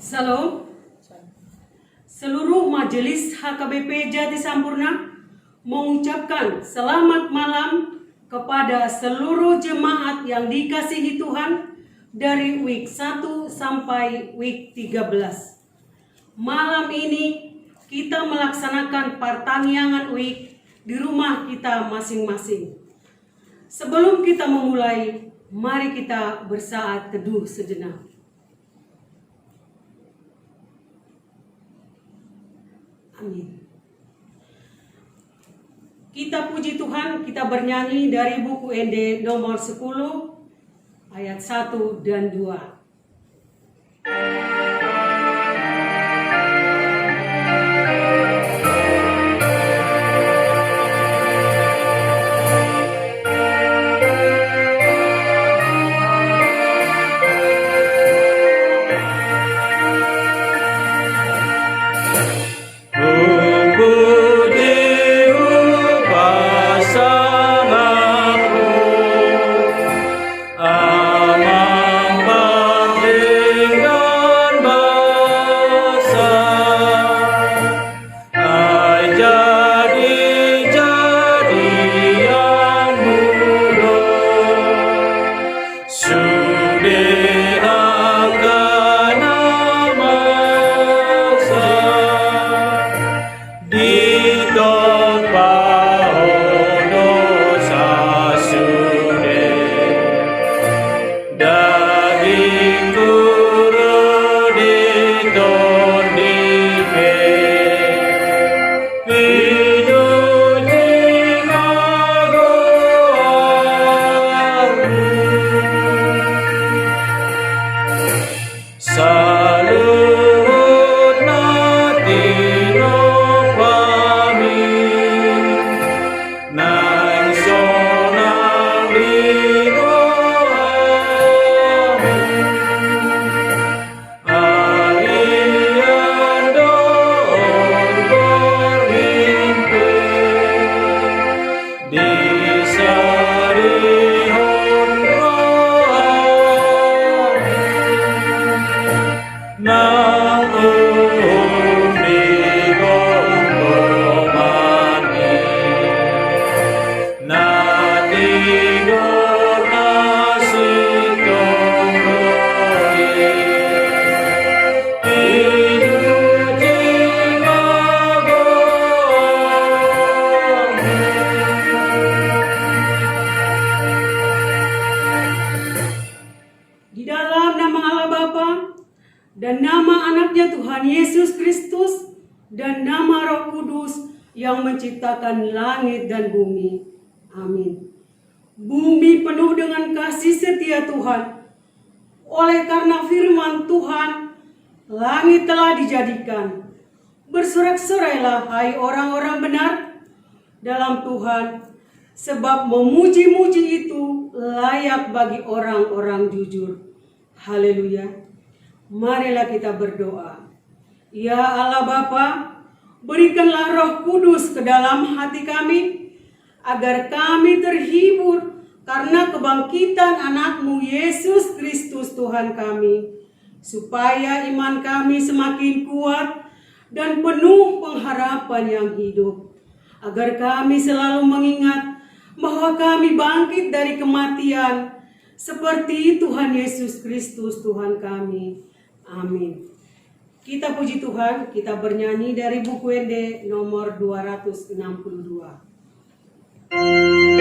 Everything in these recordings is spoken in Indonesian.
Salam. Seluruh Majelis HKBP Jati Sampurna mengucapkan selamat malam kepada seluruh jemaat yang dikasihi Tuhan dari week 1 sampai week 13. Malam ini kita melaksanakan pertaniangan week di rumah kita masing-masing. Sebelum kita memulai, mari kita bersaat teduh sejenak. Amin. Kita puji Tuhan, kita bernyanyi dari buku ND nomor 10 ayat 1 dan 2. Dan nama anaknya Tuhan Yesus Kristus dan nama Roh Kudus yang menciptakan langit dan bumi. Amin. Bumi penuh dengan kasih setia Tuhan. Oleh karena firman Tuhan, langit telah dijadikan. Bersorak-sorailah hai orang-orang benar dalam Tuhan, sebab memuji-muji itu layak bagi orang-orang jujur. Haleluya. Marilah kita berdoa. Ya Allah Bapa, berikanlah Roh Kudus ke dalam hati kami, agar kami terhibur karena kebangkitan anak-Mu Yesus Kristus Tuhan kami, supaya iman kami semakin kuat dan penuh pengharapan yang hidup, agar kami selalu mengingat bahwa kami bangkit dari kematian seperti Tuhan Yesus Kristus Tuhan kami. Amin. Kita puji Tuhan, kita bernyanyi dari buku ND nomor 262. Oh,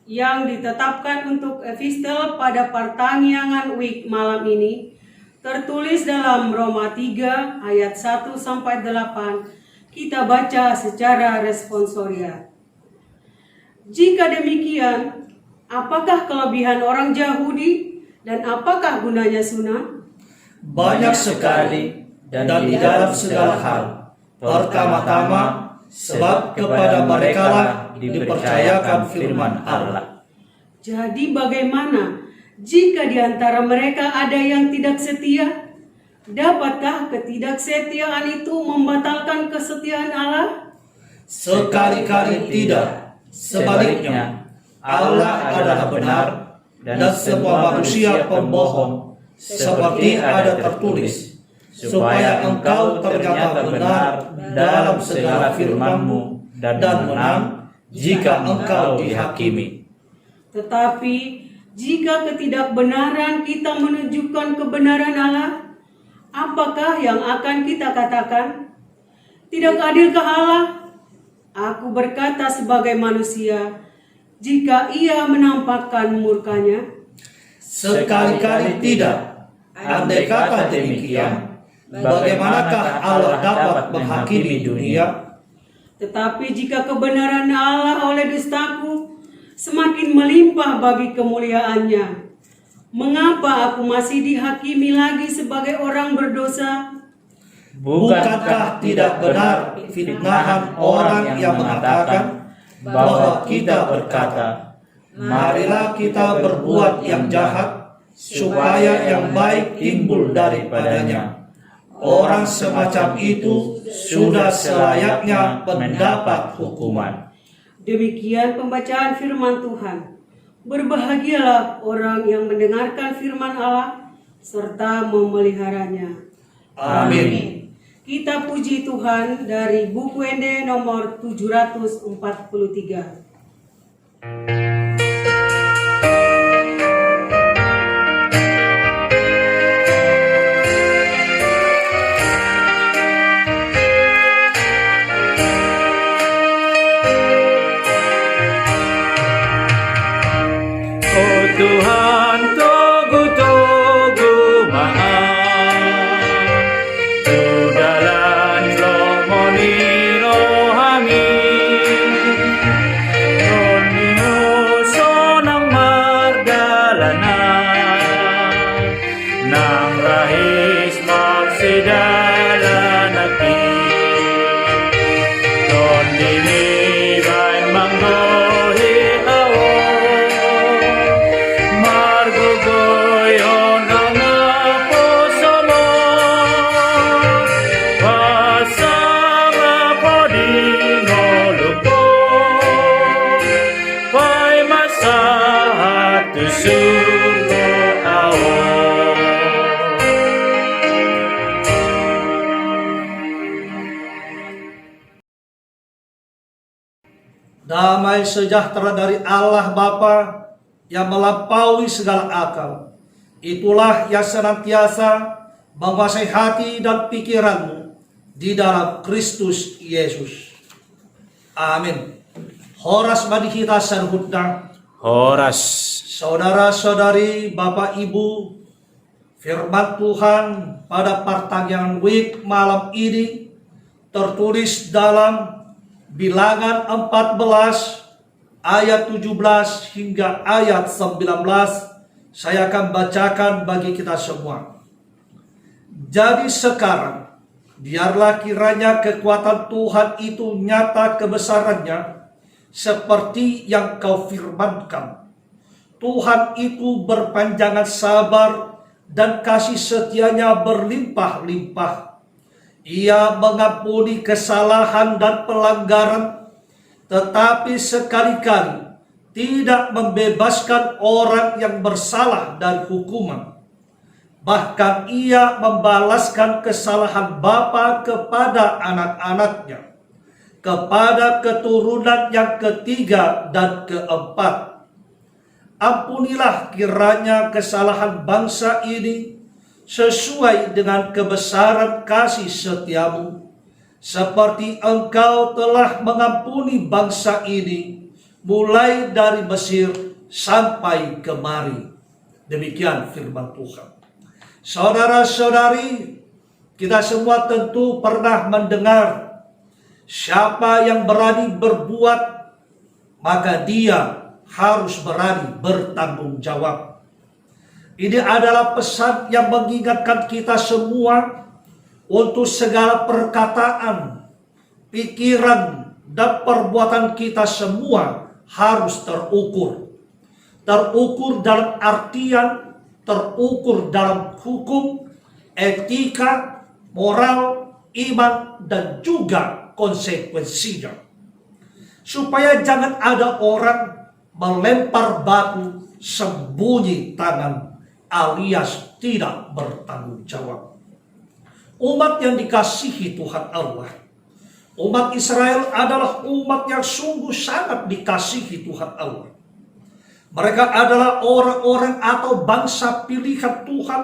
yang ditetapkan untuk epistel pada pertanggiangan week malam ini tertulis dalam Roma 3 ayat 1 sampai 8. Kita baca secara responsoria. Jika demikian, apakah kelebihan orang Yahudi dan apakah gunanya sunnah? Banyak sekali dan di dalam segala hal. Pertama-tama, sebab kepada merekalah dipercayakan firman Allah. Jadi bagaimana jika di antara mereka ada yang tidak setia? Dapatkah ketidaksetiaan itu membatalkan kesetiaan Allah? Sekali-kali tidak. Sebaliknya, Allah adalah benar dan semua manusia pembohong, seperti ada tertulis, supaya engkau ternyata benar dalam segala firman-Mu dan menang jika engkau dihakimi. Tetapi jika ketidakbenaran kita menunjukkan kebenaran Allah, apakah yang akan kita katakan? Tidak adilkah Allah? Aku berkata sebagai manusia, jika ia menampakkan murkanya? Sekali-kali tidak. Andai kata demikian, bagaimanakah Allah dapat menghakimi dunia? Tetapi jika kebenaran Allah oleh dustaku semakin melimpah bagi kemuliaannya, mengapa aku masih dihakimi lagi sebagai orang berdosa? Bukankah tidak benar fitnahan orang yang mengatakan bahwa kita berkata, marilah kita berbuat yang jahat, supaya yang baik timbul daripadanya. Orang semacam itu sudah selayaknya mendapat hukuman. Demikian pembacaan firman Tuhan. Berbahagialah orang yang mendengarkan firman Allah serta memeliharanya. Amin. Kita puji Tuhan dari buku Ende nomor 743. Oh Tuhan, togu-togu maaf, tudalan romoni rohami, romio sonang mardalana, nang rahis magsidalanaki, don dini bain manggohi awo, margogoyon ang puso mo, pasama po di ngolupon, pa'y masahat to surgo awo. Damai sejahtera dari Allah Bapa yang melampaui segala akal, itulah yang senantiasa menguasai hati dan pikiranmu di dalam Kristus Yesus. Amin. Horas madihita sarhutna. Horas. Saudara-saudari, Bapak Ibu, firman Tuhan pada pertanggian week malam ini tertulis dalam Bilangan 14 ayat 17 hingga ayat 19. Saya akan bacakan bagi kita semua. Jadi sekarang, biarlah kiranya kekuatan Tuhan itu nyata kebesarannya, seperti yang kau firmankan. Tuhan itu berpanjangan sabar dan kasih setianya berlimpah-limpah. Ia mengampuni kesalahan dan pelanggaran, tetapi sekali-kali tidak membebaskan orang yang bersalah dari hukuman. Bahkan ia membalaskan kesalahan bapa kepada anak-anaknya, kepada keturunan yang ketiga dan keempat. Ampunilah kiranya kesalahan bangsa ini sesuai dengan kebesaran kasih setiamu, seperti engkau telah mengampuni bangsa ini mulai dari Mesir sampai kemari. Demikian firman Tuhan. Saudara-saudari, kita semua tentu pernah mendengar, siapa yang berani berbuat, maka dia harus berani bertanggung jawab. Ini adalah pesan yang mengingatkan kita semua untuk segala perkataan, pikiran, dan perbuatan kita semua harus terukur. Terukur dalam artian, terukur dalam hukum, etika, moral, iman, dan juga konsekuensinya. Supaya jangan ada orang melempar batu sembunyi tangan alias tidak bertanggung jawab. Umat yang dikasihi Tuhan Allah, umat Israel adalah umat yang sungguh sangat dikasihi Tuhan Allah. Mereka adalah orang-orang atau bangsa pilihan Tuhan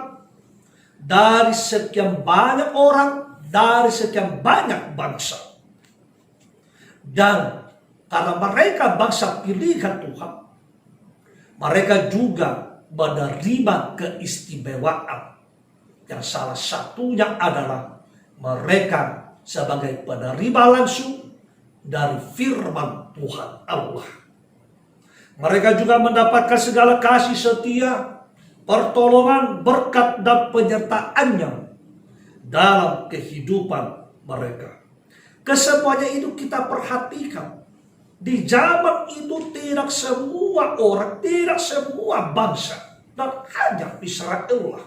dari sekian banyak orang, dari sekian banyak bangsa. Dan karena mereka bangsa pilihan Tuhan, mereka juga menerima keistimewaan. Yang salah satunya adalah mereka sebagai penerima langsung dari firman Tuhan Allah. Mereka juga mendapatkan segala kasih setia, pertolongan, berkat, dan penyertaannya dalam kehidupan mereka. Kesemuanya itu kita perhatikan. Di zaman itu tidak semua orang, tidak semua bangsa, dan hanya Israel lah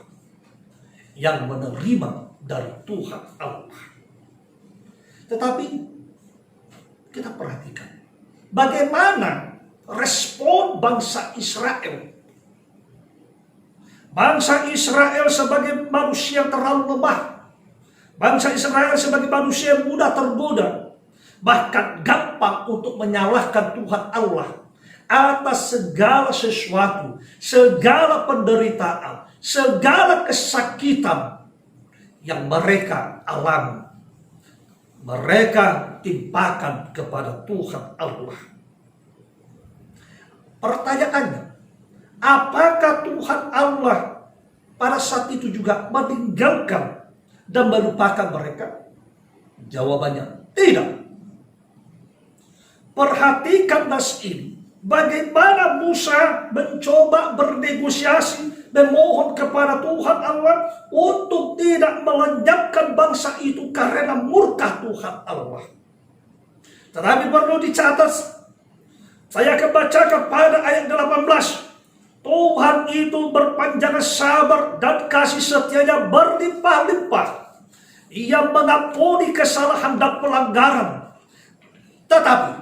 yang menerima dari Tuhan Allah. Tetapi kita perhatikan bagaimana respon bangsa Israel. Bangsa Israel sebagai manusia terlalu lemah. Bangsa Israel sebagai manusia yang mudah tergoda, bahkan gampang untuk menyalahkan Tuhan Allah atas segala sesuatu, segala penderitaan, segala kesakitan yang mereka alami. Mereka timpakan kepada Tuhan Allah. Pertanyaannya, apakah Tuhan Allah pada saat itu juga meninggalkan dan melupakan mereka? Jawabannya tidak. Perhatikan nas ini. Bagaimana Musa mencoba bernegosiasi, memohon kepada Tuhan Allah untuk tidak melenyapkan bangsa itu karena murka Tuhan Allah. Tetapi perlu dicatat, saya akan baca kepada ayat 18. Tuhan itu berpanjang sabar dan kasih setianya berlimpah-limpah. Ia mengampuni kesalahan dan pelanggaran, tetapi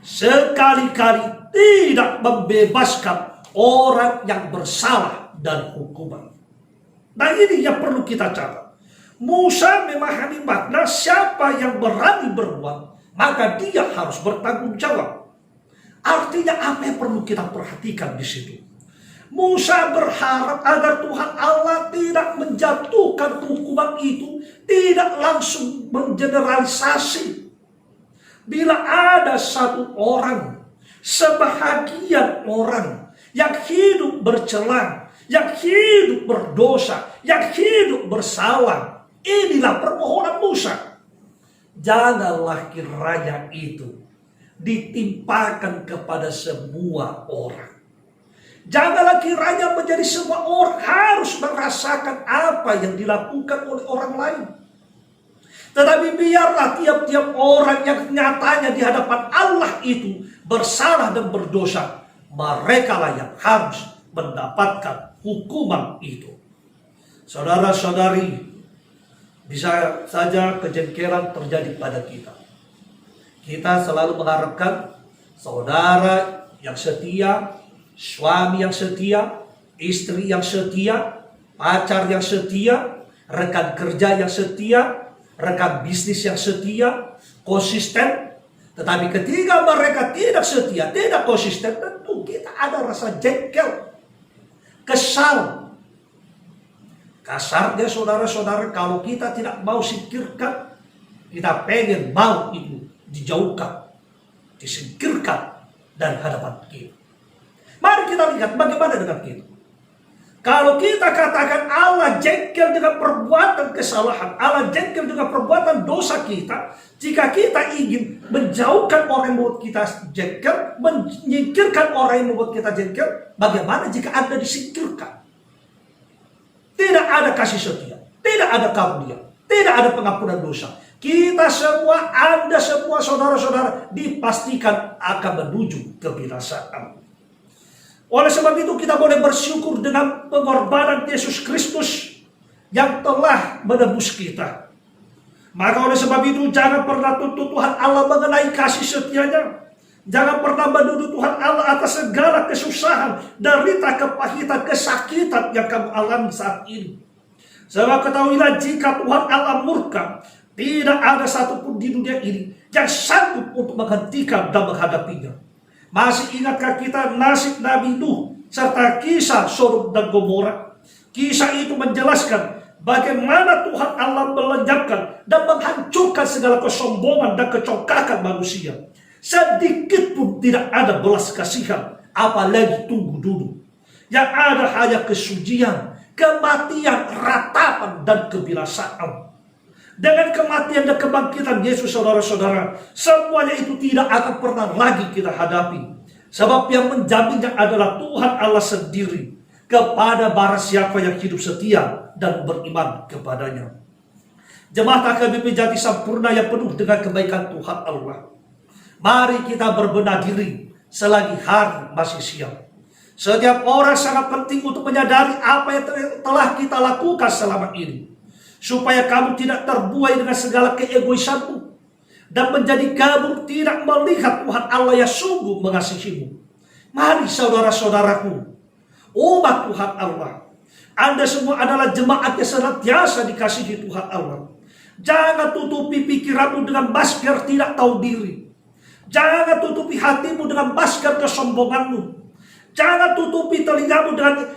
sekali-kali tidak membebaskan orang yang bersalah dan hukuman. Nah, ini yang perlu kita catat. Musa memahami makna siapa yang berani berbuat, maka dia harus bertanggung jawab. Artinya apa yang perlu kita perhatikan di situ? Musa berharap agar Tuhan Allah tidak menjatuhkan hukuman itu, tidak langsung mengeneralisasi. Bila ada satu orang, sebahagian orang yang hidup bercela, yang hidup berdosa, yang hidup bersalah, inilah permohonan Musa. Janganlah kiranya itu ditimpakan kepada semua orang. Janganlah kiranya menjadi semua orang harus merasakan apa yang dilakukan oleh orang lain. Tetapi biarlah tiap-tiap orang yang nyatanya di hadapan Allah itu bersalah dan berdosa, mereka lah yang harus mendapatkan hukuman itu. Saudara-saudari, bisa saja kejengkelan terjadi pada kita. Kita selalu mengharapkan saudara yang setia, suami yang setia, istri yang setia, pacar yang setia, rekan kerja yang setia, rekan bisnis yang setia, konsisten. Tetapi ketika mereka tidak setia, tidak konsisten, tentu kita ada rasa jengkel, kesal. Kasarnya saudara-saudara, kalau kita tidak mau singkirkan, kita pengen mau itu dijauhkan, disingkirkan. dari hadapan kita. Mari kita lihat bagaimana dengan kita. Kalau kita katakan Allah jengkel dengan perbuatan kesalahan, Allah jengkel dengan perbuatan dosa kita, jika kita ingin menjauhkan orang yang membuat kita jengkel, menyingkirkan orang yang membuat kita jengkel, bagaimana jika Anda disingkirkan? Tidak ada kasih setia, tidak ada karunia, tidak ada pengampunan dosa. Kita semua, Anda semua, saudara-saudara, dipastikan akan menuju kebinasaan. Oleh sebab itu kita boleh bersyukur dengan pengorbanan Yesus Kristus yang telah menebus kita. Maka oleh sebab itu jangan pernah tuntut Tuhan Allah mengenai kasih setianya. Jangan pernah menuduh Tuhan Allah atas segala kesusahan, derita, kepahitan, kesakitan yang kamu alami saat ini. Sebab ketahuilah jika Tuhan Allah murka, tidak ada satupun di dunia ini yang sanggup untuk menghentikan dan menghadapinya. Masih ingatkah kita nasib Nabi Nuh serta kisah Sodom dan Gomora? Kisah itu menjelaskan bagaimana Tuhan Allah melenyapkan dan menghancurkan segala kesombongan dan kecongkakan manusia. Sedikit pun tidak ada belas kasihan, apalagi tunggu dulu. Yang ada hanya kesucian, kematian, ratapan, dan kebinasaan. Dengan kematian dan kebangkitan Yesus, saudara-saudara, semuanya itu tidak akan pernah lagi kita hadapi. Sebab yang menjaminnya adalah Tuhan Allah sendiri kepada barang siapa yang hidup setia dan beriman kepadanya. Jemaat HKBP Jati Sampurna yang penuh dengan kebaikan Tuhan Allah, mari kita berbenah diri selagi hari masih siang. Setiap orang sangat penting untuk menyadari apa yang telah kita lakukan selama ini, supaya kamu tidak terbuai dengan segala keegoisanmu dan menjadi kabur tidak melihat Tuhan Allah yang sungguh mengasihimu. Mari saudara-saudaraku, umat Tuhan Allah, Anda semua adalah jemaat yang senantiasa dikasihi Tuhan Allah. Jangan tutupi pikiranmu dengan masker tidak tahu diri. Jangan tutupi hatimu dengan masker kesombonganmu. Jangan tutupi telingamu dengan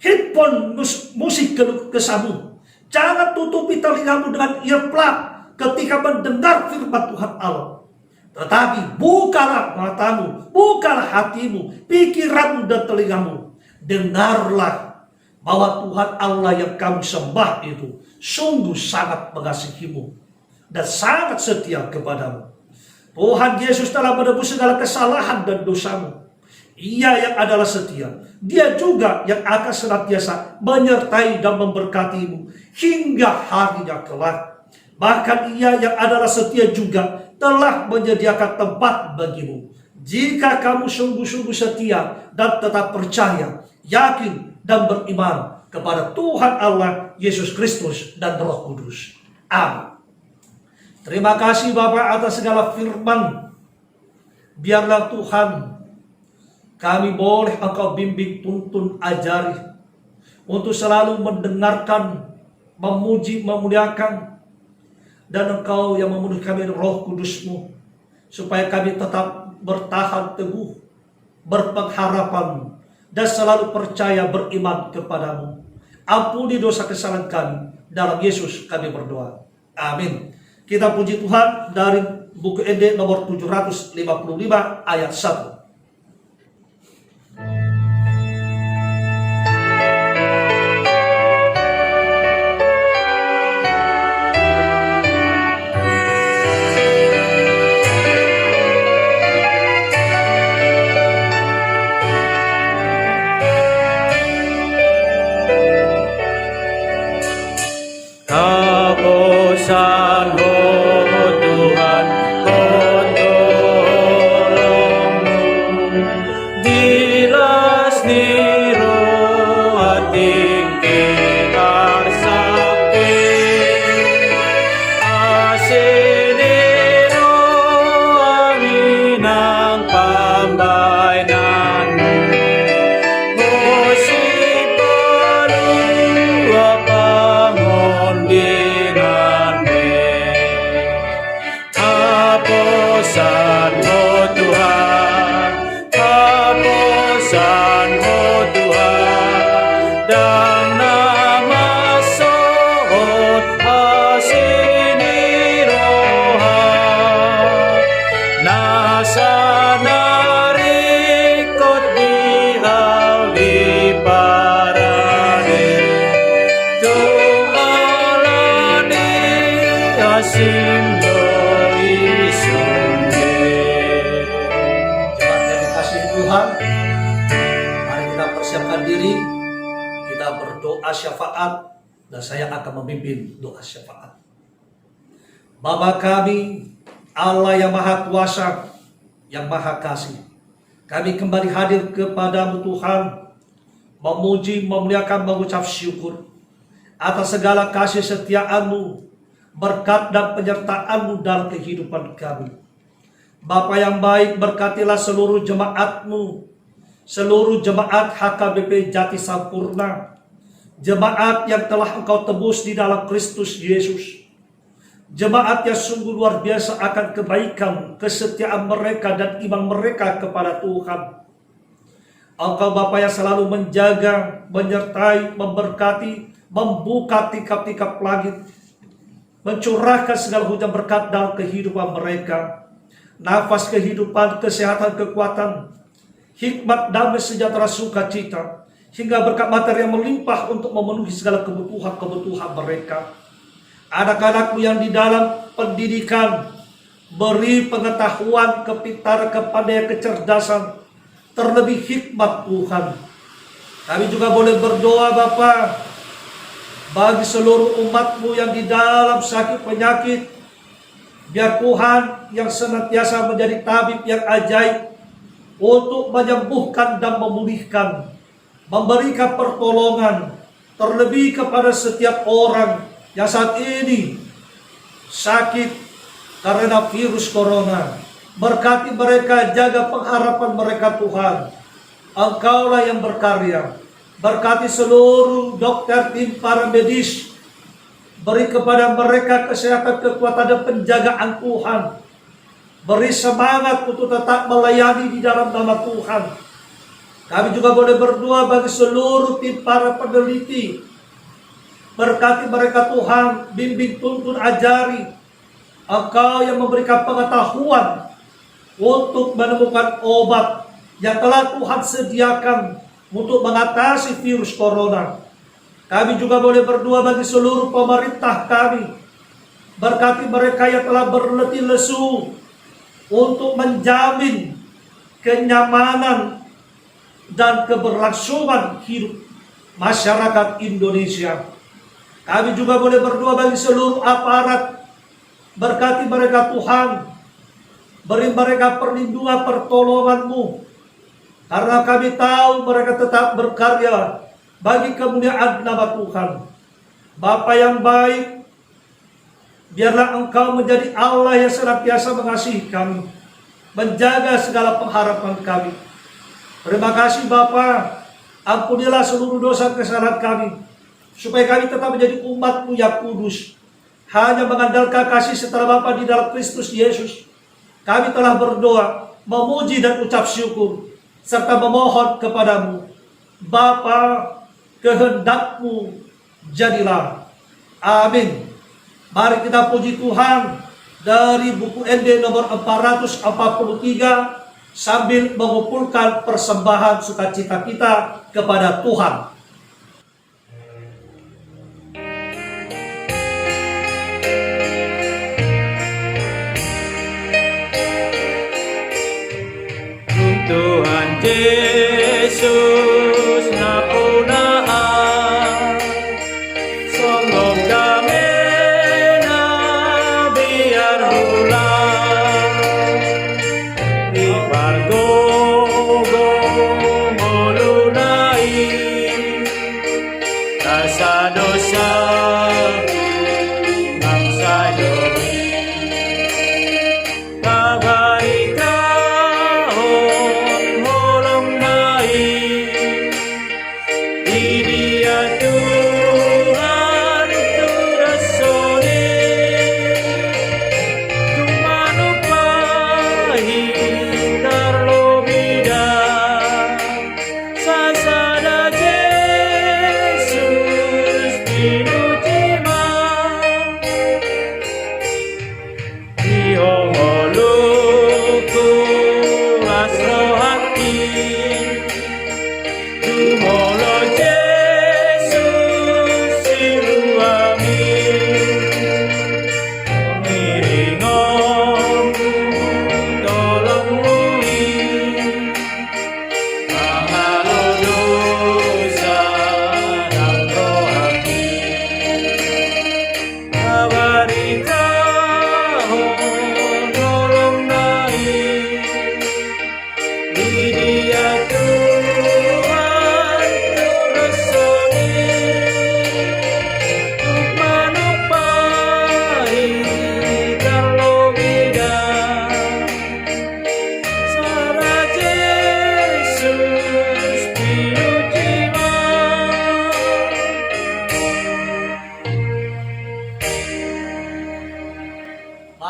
headphone musik kesahmu. Jangan tutupi telingamu dengan earplug ketika mendengar firman Tuhan Allah. Tetapi bukalah matamu, bukalah hatimu, pikiranmu dan telingamu. Dengarlah bahwa Tuhan Allah yang kamu sembah itu sungguh sangat mengasihimu dan sangat setia kepadamu. Tuhan Yesus telah menebus segala kesalahan dan dosamu. Ia yang adalah setia, Dia juga yang akan senantiasa menyertai dan memberkatimu hingga harinya kelak. Bahkan Ia yang adalah setia juga telah menyediakan tempat bagimu. Jika kamu sungguh-sungguh setia dan tetap percaya, yakin dan beriman kepada Tuhan Allah, Yesus Kristus dan Roh Kudus. Amin. Terima kasih Bapa atas segala firman. Biarlah Tuhan, kami boleh Engkau bimbing, tuntun, ajari untuk selalu mendengarkan, memuji, memuliakan, dan Engkau yang memenuhi kami dengan Roh Kudus-Mu, supaya kami tetap bertahan teguh, berpengharapan, dan selalu percaya beriman kepadamu. Ampuni dosa kesalahan kami, dalam Yesus kami berdoa. Amin. Kita puji Tuhan dari buku ND nomor 755 ayat 1. Kapusanmu Tuhan, kotolongmu, dilas niru ating kinar sakti, asiniro amin ang pambayananmu, musik palua pangundingan me. asimdo isunde. Jemaat yang dikasihi Tuhan, mari kita persiapkan diri, kita berdoa syafaat, dan saya akan memimpin doa syafaat. Bapa kami, Allah yang Maha Kuasa, yang Maha Kasih, kami kembali hadir kepadamu Tuhan, memuji, memuliakan, mengucap syukur atas segala kasih setiaan-Mu, berkat dan penyertaan-Mu dalam kehidupan kami. Bapa yang baik, berkatilah seluruh jemaat-Mu, seluruh jemaat HKBP Jati Sampurna, jemaat yang telah Engkau tebus di dalam Kristus Yesus, jemaat yang sungguh luar biasa akan kebaikan, kesetiaan mereka dan iman mereka kepada Tuhan. Engkau Bapa yang selalu menjaga, menyertai, memberkati, membuka tikap-tikap langit, mencurahkan segala hujan berkat dalam kehidupan mereka. Nafas kehidupan, kesehatan, kekuatan, hikmat, damai, sejahtera, sukacita, hingga berkat materi yang melimpah untuk memenuhi segala kebutuhan mereka. Anak-anakmu yang di dalam pendidikan, beri pengetahuan, kepintaran, kepandaian, kecerdasan, terlebih hikmat Tuhan. Kami juga boleh berdoa Bapa, bagi seluruh umat-Mu yang di dalam sakit penyakit, biar Tuhan yang senantiasa menjadi tabib yang ajaib untuk menyembuhkan dan memulihkan, memberikan pertolongan, terlebih kepada setiap orang yang saat ini sakit karena virus corona. Berkati mereka, jaga pengharapan mereka Tuhan. Engkaulah yang berkarya. Berkati seluruh dokter, tim para medis. Beri kepada mereka kesehatan, kekuatan dan penjagaan Tuhan. Beri semangat untuk tetap melayani di dalam nama Tuhan. Kami juga boleh berdoa bagi seluruh tim para peneliti. Berkati mereka Tuhan, bimbing, tuntun, ajari. Engkau yang memberikan pengetahuan untuk menemukan obat yang telah Tuhan sediakan untuk mengatasi virus corona. Kami juga boleh berdoa bagi seluruh pemerintah kami. Berkati mereka yang telah berletih lesu untuk menjamin kenyamanan dan keberlangsungan hidup masyarakat Indonesia. Kami juga boleh berdoa bagi seluruh aparat. Berkati mereka Tuhan. Beri mereka perlindungan, pertolongan-Mu. Karena kami tahu mereka tetap berkarya bagi kemuliaan nama Tuhan. Bapa yang baik, biarlah Engkau menjadi Allah yang senantiasa mengasihi kami, menjaga segala pengharapan kami. Terima kasih Bapa, ampunilah seluruh dosa kesalahan kami, supaya kami tetap menjadi umat-Mu yang kudus, hanya mengandalkan kasih setia Bapa di dalam Kristus Yesus. Kami telah berdoa, memuji dan ucap syukur, serta memohon kepadamu. Bapa, kehendak-Mu jadilah. Amin. Mari kita puji Tuhan dari buku ND nomor 443 sambil mengumpulkan persembahan sukacita kita kepada Tuhan. Tuhan Yesus napunaan, songong kami na biar ulang, di bargogo mulunai, rasa dosa bangsa doi, kabaikan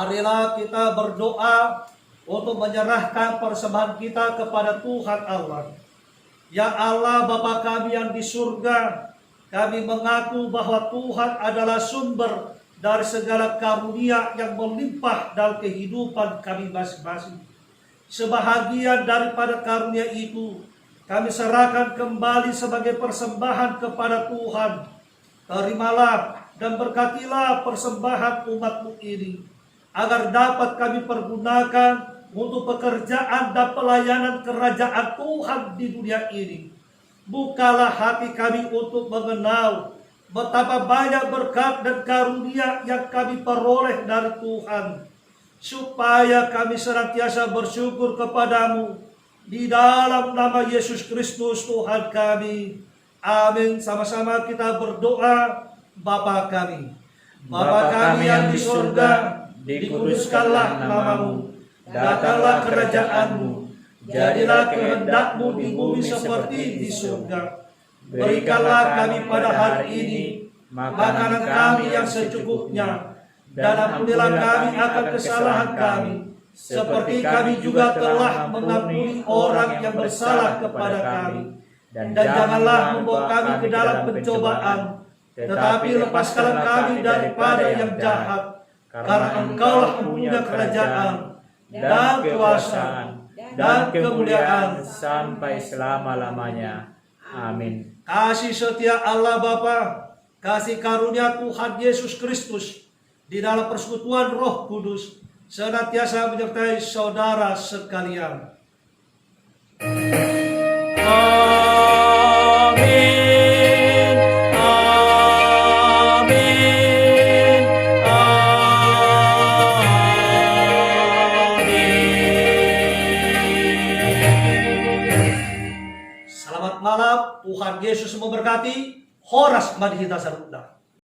Marilah kita berdoa untuk menyerahkan persembahan kita kepada Tuhan Allah. Ya Allah, Bapa kami yang di surga, kami mengaku bahwa Tuhan adalah sumber dari segala karunia yang melimpah dalam kehidupan kami masing-masing. Sebahagian daripada karunia itu kami serahkan kembali sebagai persembahan kepada Tuhan. Terimalah dan berkatilah persembahan umat-Mu ini, agar dapat kami pergunakan untuk pekerjaan dan pelayanan kerajaan Tuhan di dunia ini. Bukalah hati kami untuk mengenal betapa banyak berkat dan karunia yang kami peroleh dari Tuhan, supaya kami senantiasa bersyukur kepadamu di dalam nama Yesus Kristus Tuhan kami. Amin. Sama-sama kita berdoa. Bapa kami, Bapa kami yang di surga, dikuduskanlah namamu, datanglah kerajaan-Mu, jadilah kehendak-Mu di bumi seperti di surga. Berikanlah kami pada hari ini makanan kami yang secukupnya, dan ampunilah kami akan kesalahan kami, seperti kami juga telah mengampuni orang yang bersalah kepada kami. Dan janganlah membawa kami ke dalam pencobaan, tetapi lepaskanlah kami daripada yang jahat, karena Engkaulah punya kerajaan dan kuasa dan kemuliaan sampai selama-lamanya. Amin. Kasih setia Allah Bapa, kasih karunia Tuhan Yesus Kristus di dalam persekutuan Roh Kudus senantiasa menyertai saudara sekalian. Amin. Amin. Amin. Selamat malam, Tuhan Yesus memberkati. Horas Madhita Sarunda.